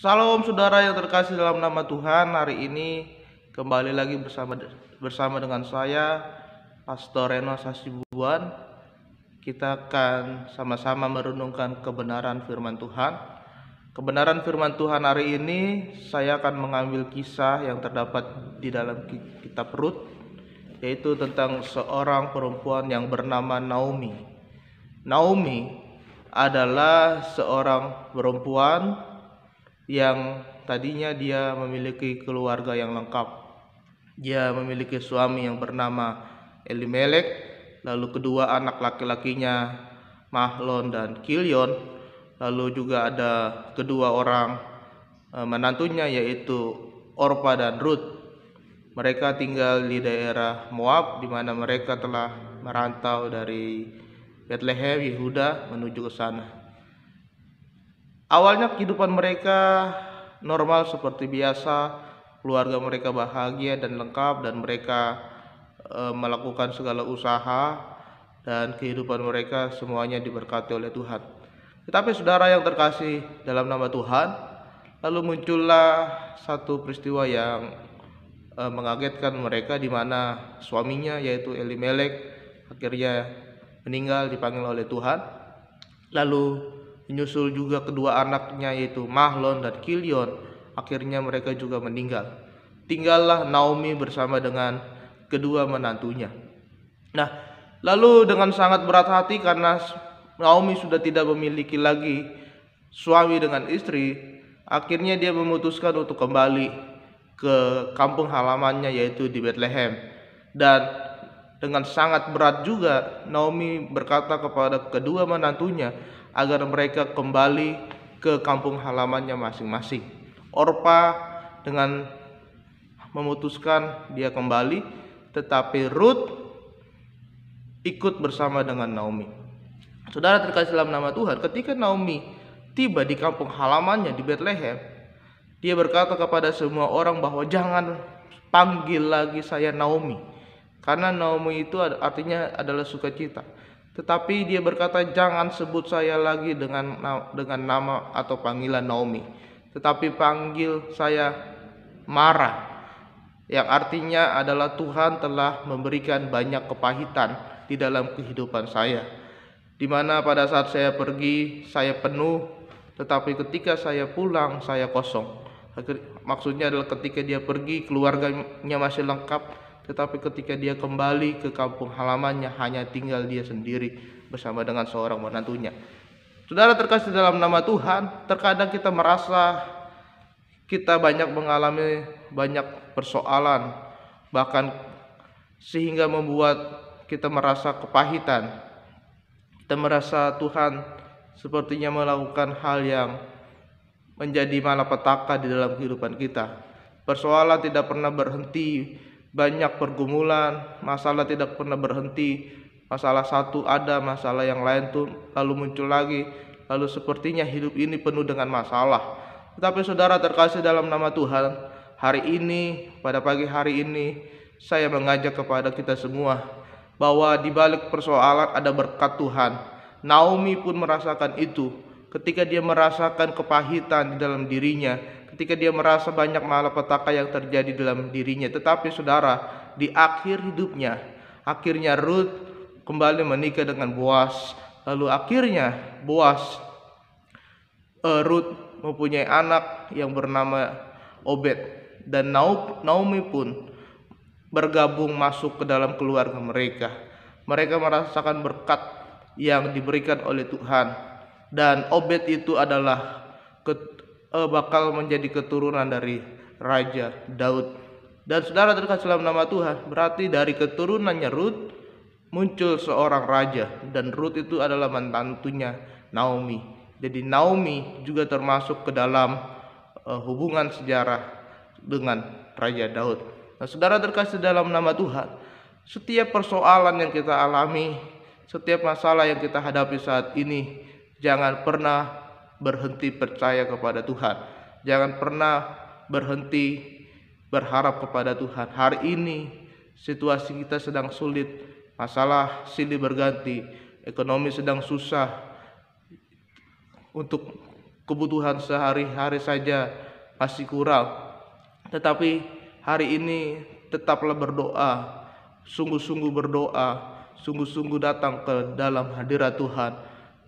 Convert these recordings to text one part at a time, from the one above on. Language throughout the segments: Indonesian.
Salam saudara yang terkasih dalam nama Tuhan. Hari ini kembali lagi bersama dengan saya Pastor Reno Sasibuan. Kita akan sama-sama merenungkan kebenaran firman Tuhan. Kebenaran firman Tuhan hari ini saya akan mengambil kisah yang terdapat di dalam kitab Rut, yaitu tentang seorang perempuan yang bernama Naomi. Naomi adalah seorang perempuan yang tadinya dia memiliki keluarga yang lengkap. Dia memiliki suami yang bernama Elimelek, lalu kedua anak laki-lakinya Mahlon dan Kilion, lalu juga ada kedua orang menantunya yaitu Orpa dan Rut. Mereka tinggal di daerah Moab, di mana mereka telah merantau dari Bethlehem, Yehuda menuju ke sana. Awalnya kehidupan mereka normal seperti biasa, keluarga mereka bahagia dan lengkap, dan mereka melakukan segala usaha, dan kehidupan mereka semuanya diberkati oleh Tuhan. Tetapi saudara yang terkasih dalam nama Tuhan, lalu muncullah satu peristiwa yang mengagetkan mereka, di mana suaminya yaitu Elimelek akhirnya meninggal, dipanggil oleh Tuhan. Lalu menyusul juga kedua anaknya yaitu Mahlon dan Kilion, akhirnya mereka juga meninggal. Tinggallah Naomi bersama dengan kedua menantunya. Nah, lalu dengan sangat berat hati karena Naomi sudah tidak memiliki lagi suami dengan istri, akhirnya dia memutuskan untuk kembali ke kampung halamannya yaitu di Bethlehem. Dan dengan sangat berat juga Naomi berkata kepada kedua menantunya agar mereka kembali ke kampung halamannya masing-masing. Orpa dengan memutuskan dia kembali, tetapi Rut ikut bersama dengan Naomi. Saudara terkasih dalam nama Tuhan, ketika Naomi tiba di kampung halamannya di Bethlehem, dia berkata kepada semua orang bahwa jangan panggil lagi saya Naomi, karena Naomi itu artinya adalah sukacita. Tetapi dia berkata, jangan sebut saya lagi dengan nama atau panggilan Naomi, tetapi panggil saya Mara, yang artinya adalah Tuhan telah memberikan banyak kepahitan di dalam kehidupan saya, di mana pada saat saya pergi saya penuh, tetapi ketika saya pulang saya kosong. Maksudnya adalah ketika dia pergi keluarganya masih lengkap, tetapi ketika dia kembali ke kampung halamannya hanya tinggal dia sendiri bersama dengan seorang menantunya. Saudara terkasih dalam nama Tuhan, terkadang kita merasa kita banyak mengalami banyak persoalan, bahkan sehingga membuat kita merasa kepahitan. Kita merasa Tuhan sepertinya melakukan hal yang menjadi malapetaka di dalam kehidupan kita. Persoalan tidak pernah berhenti, banyak pergumulan, masalah tidak pernah berhenti. Masalah satu ada, masalah yang lain tuh lalu muncul lagi. Lalu sepertinya hidup ini penuh dengan masalah. Tetapi saudara terkasih dalam nama Tuhan, hari ini, pada pagi hari ini, saya mengajak kepada kita semua bahwa di balik persoalan ada berkat Tuhan. Naomi pun merasakan itu ketika dia merasakan kepahitan di dalam dirinya, ketika dia merasa banyak malapetaka yang terjadi dalam dirinya. Tetapi saudara, di akhir hidupnya, akhirnya Rut kembali menikah dengan Boas. Lalu akhirnya Rut mempunyai anak yang bernama Obed, dan Naomi pun bergabung masuk ke dalam keluarga mereka. Mereka merasakan berkat yang diberikan oleh Tuhan, dan Obed itu adalah bakal menjadi keturunan dari Raja Daud. Dan saudara terkasih dalam nama Tuhan, berarti dari keturunannya Rut muncul seorang raja, dan Rut itu adalah menantunya Naomi. Jadi Naomi juga termasuk ke dalam hubungan sejarah dengan Raja Daud. Nah, saudara terkasih dalam nama Tuhan, setiap persoalan yang kita alami, setiap masalah yang kita hadapi saat ini, jangan pernah berhenti percaya kepada Tuhan. Jangan pernah berhenti berharap kepada Tuhan. Hari ini situasi kita sedang sulit, masalah silih berganti, ekonomi sedang susah, untuk kebutuhan sehari-hari saja masih kurang. Tetapi hari ini tetaplah berdoa, sungguh-sungguh berdoa, sungguh-sungguh datang ke dalam hadirat Tuhan,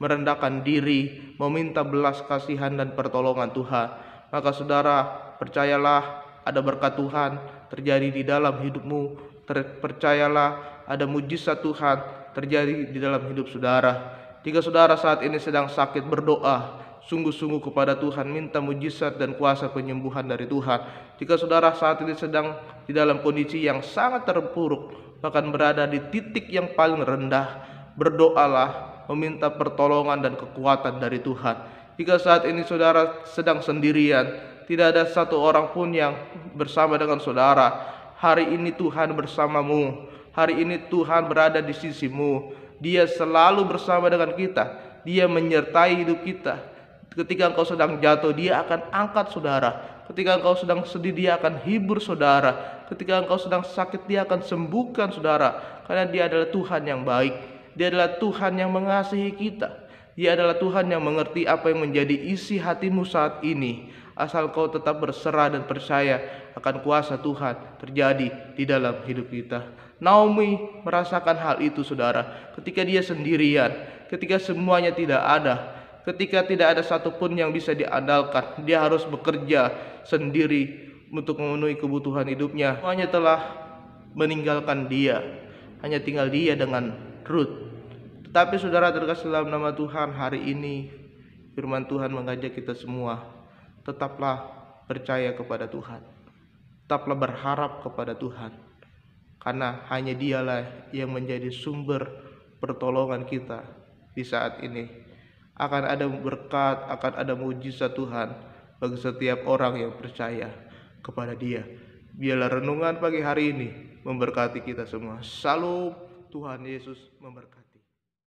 merendahkan diri, meminta belas kasihan dan pertolongan Tuhan. Maka saudara, percayalah ada berkat Tuhan terjadi di dalam hidupmu. Percayalah ada mujizat Tuhan terjadi di dalam hidup saudara. Jika saudara saat ini sedang sakit, berdoa sungguh-sungguh kepada Tuhan, minta mujizat dan kuasa penyembuhan dari Tuhan. Jika saudara saat ini sedang di dalam kondisi yang sangat terpuruk, bahkan berada di titik yang paling rendah, berdoalah meminta pertolongan dan kekuatan dari Tuhan. Jika saat ini saudara sedang sendirian, tidak ada satu orang pun yang bersama dengan saudara, hari ini Tuhan bersamamu. Hari ini Tuhan berada di sisimu. Dia selalu bersama dengan kita. Dia menyertai hidup kita. Ketika engkau sedang jatuh, Dia akan angkat saudara. Ketika engkau sedang sedih, Dia akan hibur saudara. Ketika engkau sedang sakit, Dia akan sembuhkan saudara. Karena Dia adalah Tuhan yang baik. Dia adalah Tuhan yang mengasihi kita. Dia adalah Tuhan yang mengerti apa yang menjadi isi hatimu saat ini. Asal kau tetap berserah dan percaya akan kuasa Tuhan terjadi di dalam hidup kita. Naomi merasakan hal itu saudara. Ketika dia sendirian, ketika semuanya tidak ada, ketika tidak ada satupun yang bisa diandalkan, dia harus bekerja sendiri untuk memenuhi kebutuhan hidupnya. Semuanya telah meninggalkan dia, hanya tinggal dia dengan Ruth. Tetapi saudara terkasih dalam nama Tuhan, hari ini firman Tuhan mengajak kita semua, tetaplah percaya kepada Tuhan, tetaplah berharap kepada Tuhan, karena hanya Dialah yang menjadi sumber pertolongan kita di saat ini. Akan ada berkat, akan ada mujizat Tuhan bagi setiap orang yang percaya kepada Dia. Biarlah renungan pagi hari ini memberkati kita semua. Salam, Tuhan Yesus memberkati.